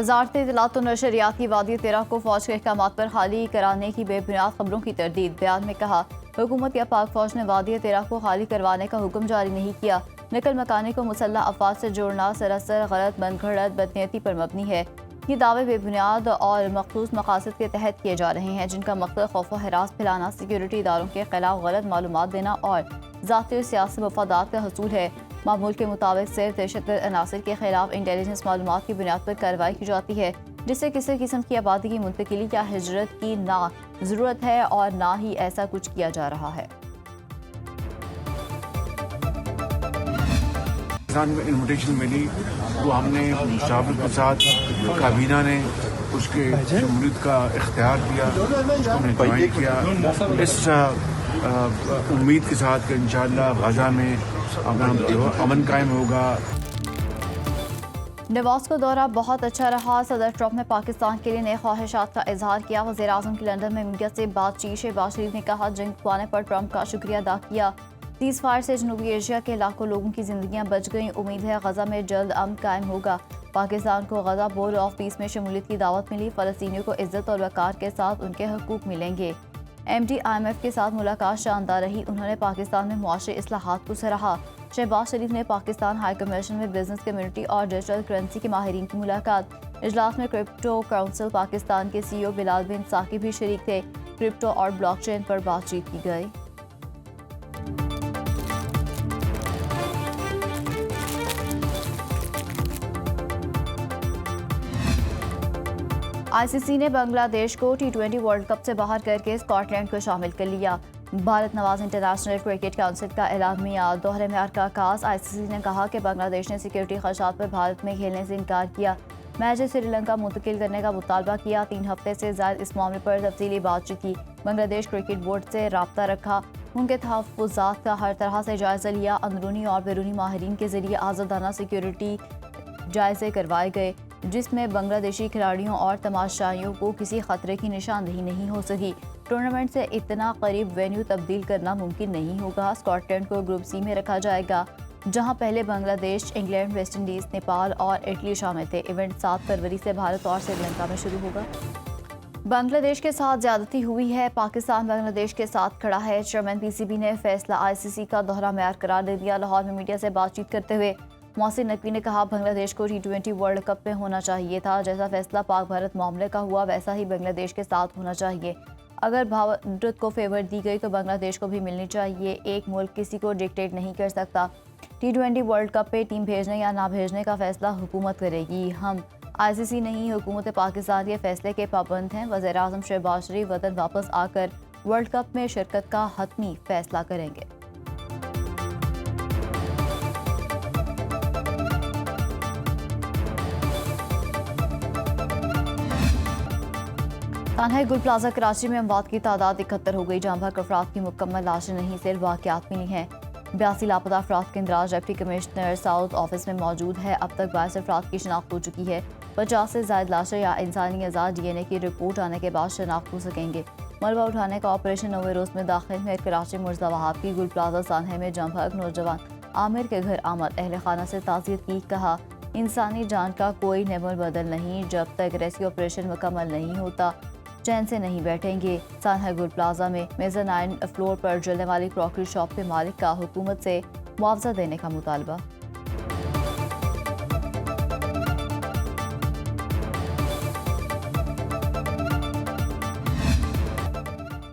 वजारत इत्तलात और नशरियात की वादी तेरह को फौज के अहकामात पर खाली कराने की बेबुनियाद खबरों की तरदीद। बयान में कहा, हुकूमत या पाक फौज ने वादी तेरह को खाली करवाने का हुक्म जारी नहीं किया। नकल मकानी को मुसल्लह अफवाज से जोड़ना सरासर गलत, मनगढ़ंत, बदनीयती पर मबनी है। ये दावे बेबुनियाद और मखसूस मकासद के तहत किए जा रहे हैं, जिनका मकसद खौफ व हरास फैलाना, सिक्योरिटी इदारों के खिलाफ गलत मालूमात देना और ज़ाती और सियासी मफादात का हसूल है। मामूल के मुताबिक सिर्फ दहशतगर्द अनासर के खिलाफ इंटेलिजेंस मालूमात की बुनियाद पर कार्रवाई की जाती है, जिससे किसी किस्म की आबादी की मुंतकिली या हिजरत की ना ज़रूरत है और ना ही ऐसा कुछ किया जा रहा है। में इन्विटेशन मिली वो हमने मुशावरत के साथ काबीना ने उसके शमूलियत का इख्तियार दिया, उसको हमने ज्वाइन किया इस उम्मीद के साथ कि इंशाअल्लाह गाज़ा में अमन कायम होगा। नवाज का दौरा बहुत अच्छा रहा। सदर ट्रंप ने पाकिस्तान के लिए नए ख्वाहिशात का इजहार किया। वज़ीर-ए-आज़म की लंदन में मीडिया से बातचीत शहबाज शरीफ ने कहा, जंग रुकवाने पर ट्रंप का शुक्रिया अदा किया। सीज़ फायर से जनूबी एशिया के लाखों लोगों की जिंदगियां बच गईं। उम्मीद है गजा में जल्द अमन कायम होगा। पाकिस्तान को गजा बोर्ड ऑफ पीस में शमूलियत की दावत मिली। फ़लस्तीनियों को इज्जत और वक़ार के साथ उनके हकूक़ मिलेंगे। MD IMF के साथ मुलाकात शानदार रही। उन्होंने पाकिस्तान में मुआशी इस्लाहात को सराहा। शहबाज शरीफ ने पाकिस्तान हाई कमीशन में बिजनेस कम्युनिटी और डिजिटल करेंसी के माहिरीन की मुलाकात। इजलास में क्रिप्टो काउंसिल पाकिस्तान के CEO बिलाल बिन साकी भी शरीक थे। क्रिप्टो और ब्लॉकचेन पर बातचीत की गई। ICC ने बांग्लादेश को T20 वर्ल्ड कप से बाहर करके स्कॉटलैंड को शामिल कर लिया। Bharat Nawaz international cricket council का एलामिया दोहरे मेयार का आगाज। ICC ने कहा कि बांग्लादेश ने सिक्योरिटी खदशात पर भारत में खेलने से इनकार किया। मैच श्रीलंका मुंतकिल करने का मुतालबा किया। 3 हफ्ते से ज़ायद इस मामले पर तफसीली बातचीत की। बांग्लादेश क्रिकेट बोर्ड से राब्ता रखा। उनके तहफ़्फ़ुज़ात का हर तरह से जायज़ा लिया। अंदरूनी और बैरूनी माहिरीन के ज़रिए आज़ादाना सिक्योरिटी जायज़े करवाए गए, जिसमें बांग्लादेशी खिलाड़ियों और तमाशाइयों को किसी खतरे की निशानदेही नहीं हो सकी। टूर्नामेंट से इतना करीब वेन्यू तब्दील करना मुमकिन नहीं होगा। स्कॉटलैंड को ग्रुप C में रखा जाएगा, जहां पहले Bangladesh, England, West Indies, Nepal और इटली शामिल थे। इवेंट 7 फरवरी से भारत और श्रीलंका में शुरू होगा। बांग्लादेश के साथ ज्यादती हुई है। पाकिस्तान बांग्लादेश के साथ खड़ा है। चेयरमैन PCB ने फैसला ICC का दोहरा मेयार करार दे दिया। लाहौर में मीडिया से बातचीत करते हुए मोहसिन नकवी ने कहा, बांग्लादेश को T20 वर्ल्ड कप में होना चाहिए था। जैसा फैसला पाक भारत मामले का हुआ, वैसा ही बांग्लादेश के साथ होना चाहिए। अगर भारत को फेवर दी गई तो बांग्लादेश को भी मिलनी चाहिए। एक मुल्क किसी को डिक्टेट नहीं कर सकता। T20 वर्ल्ड कप पे टीम भेजने या ना भेजने का फैसला हुकूमत करेगी। हम ICC नहीं, हुकूमत पाकिस्तान के फैसले के पाबंद हैं। वज़ीर-ए-आज़म शहबाज शरीफ वतन वापस आकर वर्ल्ड कप में शिरकत का हतमी फैसला करेंगे। तानहा गुल प्लाजा कराची में अमवात की तादाद 71 हो गई। जहां भर अफराद की मुकम्मल लाशें नहीं, सिर्फ वाक़यात मिली हैं। 82 लापता अफराद के इंदराज डिप्टी कमिश्नर साउथ ऑफिस में मौजूद है। अब तक 22 अफराद की शनाख्त हो चुकी है। 50 से ज़ायद लाशें या इंसानी अज़ा DNA की रिपोर्ट आने के बाद शनाख्त हो सकेंगे। मलबा उठाने का ऑपरेशन 9वें रोज़ में दाखिल है। कराची मुर्तज़ा वहाब की गुल प्लाजा तानहा में जहां भर नौजवान आमिर के घर आमद, अहले खाना से ताज़ियत की। कहा, इंसानी जान का कोई नेमल बदल नहीं। जब तक रेस्क्यू ऑपरेशन मुकम्मल नहीं होता, चैन से नहीं बैठेंगे। तानहा गुल प्लाजा में मेज़ानाइन फ्लोर पर जलने वाली क्रॉकरी शॉप के मालिक का हुकूमत से मुआवजा देने का मुतालबा।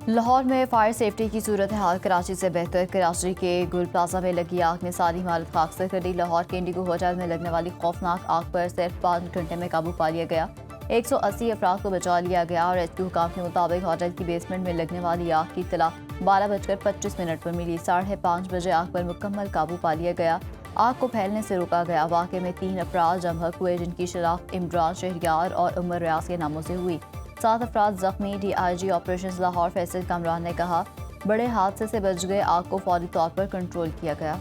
लाहौर में फायर सेफ्टी की सूरत हाल कराची से बेहतर। कराची के गुल प्लाजा में लगी आग ने सारी इमारत खाक से कर दी। लाहौर के इंडिगो होटल में लगने वाली खौफनाक आग पर सिर्फ 5 घंटे में काबू पा लिया गया। 180 अफराद को बचा लिया गया और रेस्क्यू हुकाम के मुताबिक होटल की बेसमेंट में लगने वाली आग की इत्तला 12:25 पर मिली। 5:30 बजे आग पर मुकम्मल काबू पा लिया गया। आग को फैलने से रोका गया। वाक़े में 3 अफराद जमहक हुए, जिनकी शनाख्त इमरान शहरियार और उमर रियाज के नामों से हुई। 7 अफराद जख्मी। DIG ऑपरेशन लाहौर फैसल कामरान ने कहा, बड़े हादसे से बच गए। आग को फौरी तौर पर कंट्रोल किया गया।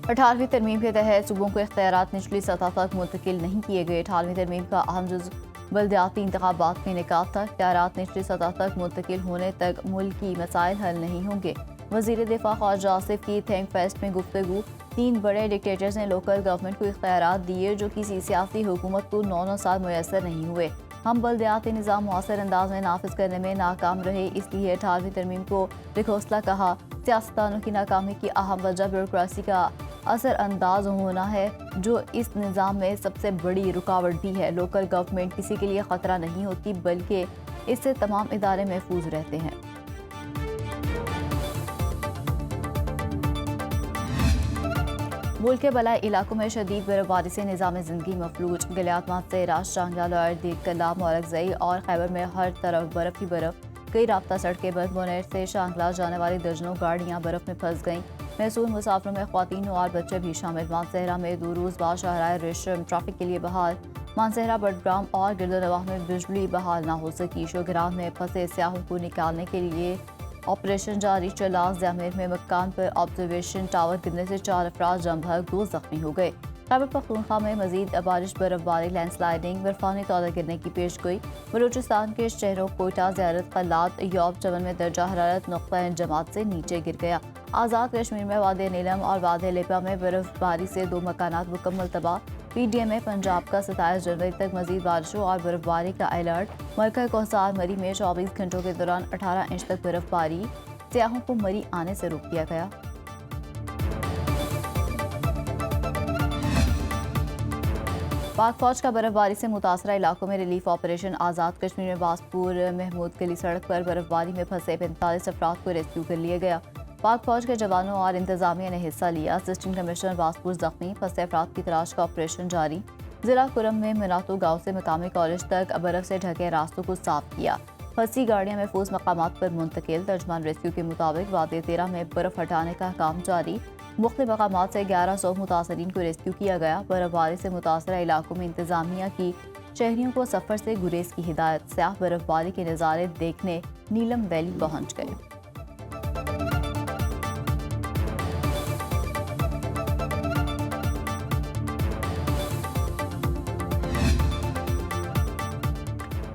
18वीं तरमीम के तहत सूबों को इख्तियारात निचली सतह तक मुंतकिल नहीं किए गए। 18वीं तरमीम का अहम जुज़ बल्दियाती इंतखाबात में इनेकाद था। इख्तियारात निचली सतह तक मुंतकिल होने तक मुल्की मसाइल हल नहीं होंगे। वज़ीर दिफा ख्वाजा आसिफ की थिंक फेस्ट में गुफ्तगू। 3 बड़े डिक्टेटर्स ने लोकल गवर्नमेंट को इख्तियारात दिए जो किसी सियासी हुकूमत को 9 साल मुयसर नहीं हुए। हम बल्दियाती निज़ाम मौसर अंदाज में नाफिज करने में नाकाम रहे, इसलिए 18वीं तरमीम को बेखौसला कहा। सियासतदानों की नाकामी की अहम वजह ब्यूरोक्रेसी का असर अंदाज होना है, जो इस निज़ाम में सबसे बड़ी रुकावट भी है। लोकल गवर्नमेंट किसी के लिए ख़तरा नहीं होती, बल्कि इससे तमाम इदारे महफूज रहते हैं। मुल्क के बलाई इलाकों में शदीद बर्फबारी से निज़ाम ज़िंदगी मफलूज। गलियात मानसेरा, शांगला, लोअर कला, मौलकजई और खैबर में हर तरफ बर्फ़ ही बर्फ़। कई राब्ता सड़कें बंद। बोनेट से शांगला जाने वाली दर्जनों गाड़ियाँ बर्फ़ में फंस गईं। महसूल मुसाफिरों में ख्वातीन और बच्चे भी शामिल। मानसेरा में 2 रोज़ बाद शाहराह रेशम ट्रैफिक के लिए बहाल। मानसेरा, बडग्राम और गिरदनवाह में बिजली बहाल ना हो सकी। शोग्राम में फंसे सियाहों को निकालने के लिए ऑपरेशन जारी चला। ज़मीर में मकान पर ऑब्जर्वेशन टावर गिरने से 4 अफराद जम भग 2 जख्मी हो गए। खैबर पख्तूनख्वा में मजीद बारिश, बर्फबारी, लैंडस्लाइडिंग, बर्फानी तौदे गिरने की पेश गोई। बलूचिस्तान के शहरों कोयटा, ज़ियारत, कल्लात, यौब, चमन में दर्जा हरारत नुक़्ता जमात से नीचे गिर गया। आज़ाद कश्मीर में वादे नीलम और वादे लेपा में बर्फबारी से 2 मकानात मुकम्मल तबाह। पीडीएम में पंजाब का 27 जनवरी तक मजीद बारिशों और बर्फबारी का अलर्ट। मरकज़ कोहसार मरी में 24 घंटों के दौरान 18 इंच तक बर्फबारी। सियाहों को मरी आने से रोक दिया गया। पाक फौज का बर्फबारी से मुतासरा इलाकों में रिलीफ ऑपरेशन। आज़ाद कश्मीर में बासपुर महमूद गली सड़क पर बर्फबारी में फंसे 45 अफराद को रेस्क्यू कर लिया गया। पाक फौज के जवानों और इंतजामिया ने हिस्सा लिया। असिस्टेंट कमिश्नर बासपुर जख्मी। फंसे अफराद की तलाश का ऑपरेशन जारी। जिला कुरम में मिनातो गांव से मकामी कॉलेज तक बर्फ से ढके रास्तों को साफ किया। फंसी गाड़ियां महफूज मकामात पर मुंतकिल। तर्जमान रेस्क्यू के मुताबिक वादे 13 में बर्फ हटाने का काम जारी। मुख्तलिफ मकामात से 1100 मुतासरीन को रेस्क्यू किया गया। बर्फबारी से मुतासरा इलाकों में इंतजामिया की शहरियों को सफ़र से गुरेज की हिदायत। सियाह बर्फबारी के नज़ारे देखने नीलम वैली पहुँच गए।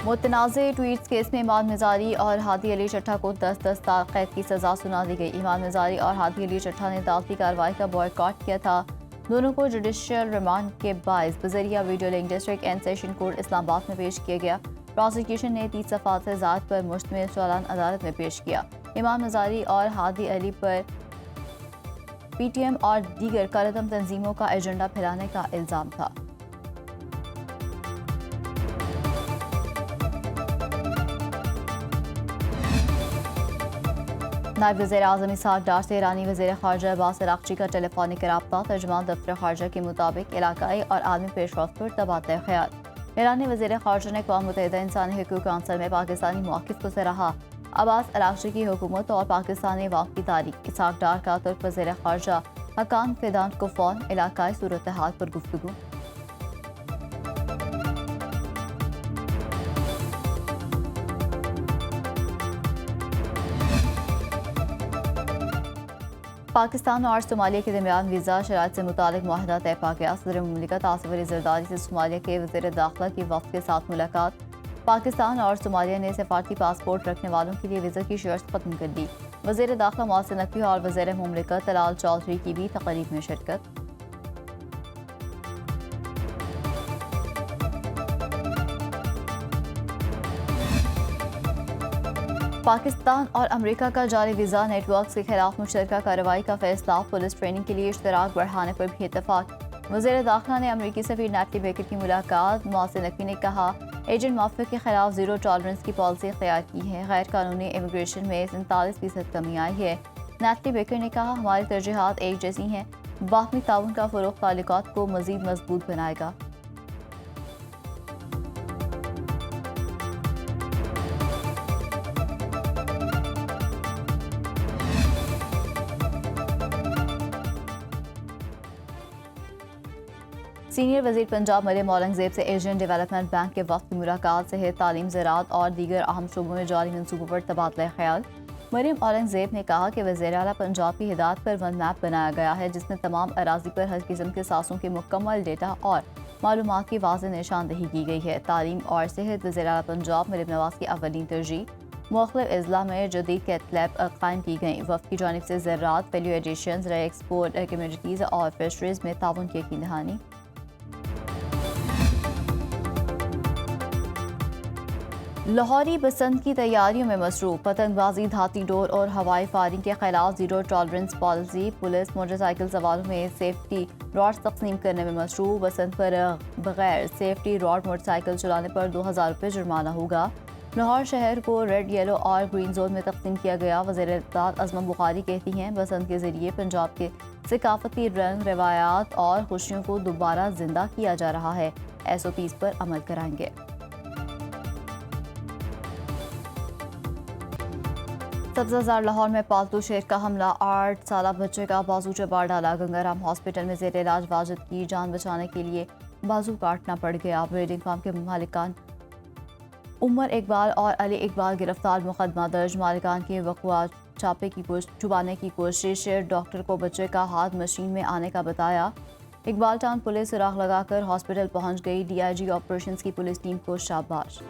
मुतनाज़े ट्वीट्स केस में इमाम मिज़ारी और हादी अली चट्ठा को 10-10 साल कैद की सज़ा सुना दी गई। इमाम मिज़ारी और हादी अली चट्ठा ने अदालती कार्रवाई का बॉयकॉट किया था। दोनों को जुडिशियल रिमांड के बायस बजरिया video link district and session court Islamabad में पेश किया गया। प्रोसिक्यूशन ने 30 सफ़ात से ज़ात पर मुश्तमिल चालान अदालत में पेश किया। इमाम मिज़ारी और हादी अली पर पीटीएम और दीगर कालतम तंजीमों का एजेंडा फैलाने का इल्ज़ाम था। नायब वज़ीर आज़म इसहाक़ डार से ईरानी वज़ीर ख़ारजा अब्बास अराग़ची का टेलीफोनिक रब्ता। तर्जुमान दफ्तर ख़ारजा के मुताबिक इलाकाई और आलमी पेशरफ्त पर तबादला ख्याल। ईरानी वज़ीर ख़ारजा ने अक़वाम मुत्तहिदा इंसानी हक़ूक़ कौंसिल में पाकिस्तानी मौक़िफ़ को सराहा। अब्बास अराग़ची की हुकूमत और पाकिस्तानी अवाम की तारीफ़। इसहाक़ डार का तुर्क वज़ीर ख़ारजा हकान फिदान कुफ़ॉन इलाकाई सूरत हाल पर गुफ्तगू। पाकिस्तान और सोमालिया के दरमियान वीज़ा शराइत से मुतालिक मुआहदा तय पा गया। सदर मुमलिकत आसिफ अली ज़रदारी से सोमालिया के वज़ीर दाखिला की वफ़द के साथ मुलाकात। पाकिस्तान और सोमालिया ने सफारती पासपोर्ट रखने वालों के लिए वीज़ा की शर्त खत्म कर दी। वज़ीर दाखिला मोहसिन नकवी और वज़ीर मुमलिकत तलाल चौधरी की भी तक़रीब में शिरकत। पाकिस्तान और अमेरिका का जारी वीज़ा नेटवर्क के खिलाफ मुश्तरका कार्रवाई का फैसला। पुलिस ट्रेनिंग के लिए इश्तराक बढ़ाने पर भी इत्तफाक। वज़ीर दाखिला ने अमेरिकी सफ़ीर नैटली बेकर की मुलाकात। मोहसिन नकवी ने कहा एजेंट माफिया के खिलाफ ज़ीरो टॉलरेंस की पॉलिसी इख्तियार की है। गैर कानूनी इमिग्रेशन में 47% कमी आई है। नैटली बेकर ने कहा हमारी तरजीहात एक जैसी हैं। बाहमी ताउन का फ़रोग़ ताल्लुकात को मज़ीद मजबूत बनाएगा। सीनियर वज़ीर पंजाब मरियम औरंगज़ेब से एशियन डेवलपमेंट बैंक के वफ़द की मुलाकात। सेहत, तालीम, ज़राअत और दीगर अहम शोबों में जारी मंसूबों पर तबादला ख्याल। मरियम औरंगज़ेब ने कहा कि वज़ीर आला पंजाब की हिदायत पर वन मैप बनाया गया है जिसमें तमाम अराज़ी पर हर किस्म के सांसों के मुकम्मल डेटा और मालूमात की वाज़ेह निशानदही की गई है। तालीम और सेहत वज़ीर आला पंजाब मरियम नवाज़ की अव्वलीन तरजीह। مختلف اضلاع میں جدید کیتھ لیب قائم کی گئیں. وفد کی جانب سے زراعت، ویلیو ایڈیشنز، ری ایکسپورٹ کمیونٹیز اور فشریز میں تعاون کی یقین دہانی. لاہوری بسنت کی تیاریوں میں مصروف. پتنگ بازی، دھاتی ڈور اور ہوائی فائرنگ کے خلاف zero tolerance policy. Police motor cycle سواروں میں سیفٹی راڈز تقسیم کرنے میں مصروف. بسنت پر بغیر سیفٹی راڈ موٹر سائیکل چلانے پر 2000 روپے جرمانہ ہوگا. لاہور شہر کو ریڈ، یلو اور گرین زون میں تقسیم کیا گیا. وزیر اطلاعات عظمی بخاری کہتی ہیں بسنت کے ذریعے پنجاب کے ثقافتی رنگ، روایات اور خوشیوں کو دوبارہ زندہ کیا جا رہا ہے. SOPs پر عمل کرائیں گے. سبزہ لاہور میں پالتو شیر کا حملہ. 8 سالہ بچے کا بازو چبا ڈالا. گنگارام ہاسپٹل میں زیر علاج واجد کی جان بچانے کے لیے بازو کاٹنا پڑ گیا. بریڈنگ فارم کے مالکان عمر اقبال اور علی اقبال گرفتار. مقدمہ درج. مالکان کی وقوع چھپانے کی کوشش. ڈاکٹر کو بچے کا ہاتھ مشین میں آنے کا بتایا. اقبال ٹاؤن پولیس سراغ لگا کر ہاسپٹل پہنچ گئی. DIG آپریشنز کی پولیس ٹیم کو شاباش.